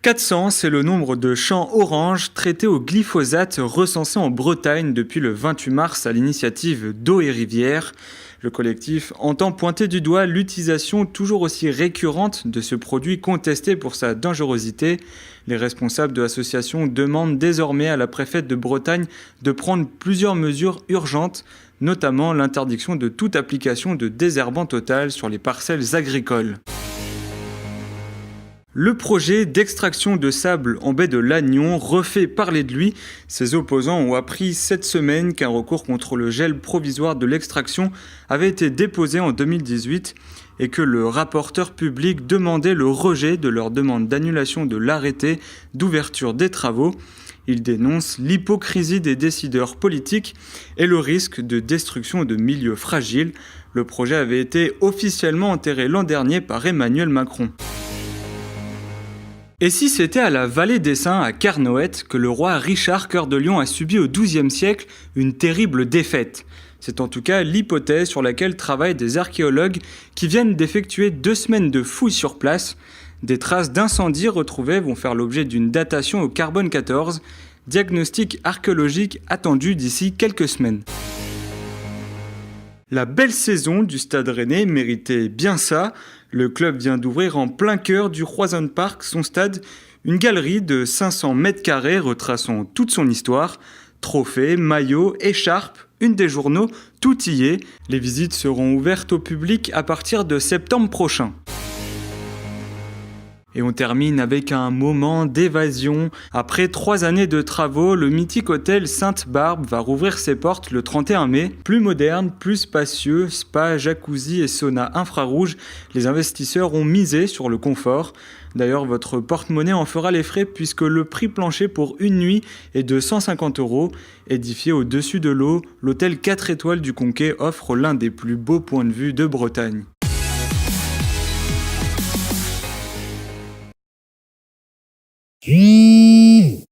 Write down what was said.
400, c'est le nombre de champs orange traités au glyphosate recensés en Bretagne depuis le 28 mars à l'initiative d'Eau et Rivière. Le collectif entend pointer du doigt l'utilisation toujours aussi récurrente de ce produit contesté pour sa dangerosité. Les responsables de l'association demandent désormais à la préfète de Bretagne de prendre plusieurs mesures urgentes, notamment l'interdiction de toute application de désherbant total sur les parcelles agricoles. Le projet d'extraction de sable en baie de Lannion refait parler de lui. Ses opposants ont appris cette semaine qu'un recours contre le gel provisoire de l'extraction avait été déposé en 2018 et que le rapporteur public demandait le rejet de leur demande d'annulation de l'arrêté d'ouverture des travaux. Il dénonce l'hypocrisie des décideurs politiques et le risque de destruction de milieux fragiles. Le projet avait été officiellement enterré l'an dernier par Emmanuel Macron. Et si c'était à la vallée des Saints, à Carnoët, que le roi Richard Cœur de Lion a subi au XIIe siècle une terrible défaite? C'est en tout cas l'hypothèse sur laquelle travaillent des archéologues qui viennent d'effectuer 2 semaines de fouilles sur place. Des traces d'incendie retrouvées vont faire l'objet d'une datation au carbone 14, diagnostic archéologique attendu d'ici quelques semaines. La belle saison du Stade Rennais méritait bien ça. Le club vient d'ouvrir en plein cœur du Roison Park, son stade, une galerie de 500 mètres carrés retraçant toute son histoire. Trophées, maillots, écharpes, une des journaux, tout y est. Les visites seront ouvertes au public à partir de septembre prochain. Et on termine avec un moment d'évasion. Après 3 années de travaux, le mythique hôtel Sainte-Barbe va rouvrir ses portes le 31 mai. Plus moderne, plus spacieux, spa, jacuzzi et sauna infrarouge, les investisseurs ont misé sur le confort. D'ailleurs, votre porte-monnaie en fera les frais puisque le prix plancher pour une nuit est de 150 €. Édifié au-dessus de l'eau, l'hôtel 4 étoiles du Conquet offre l'un des plus beaux points de vue de Bretagne.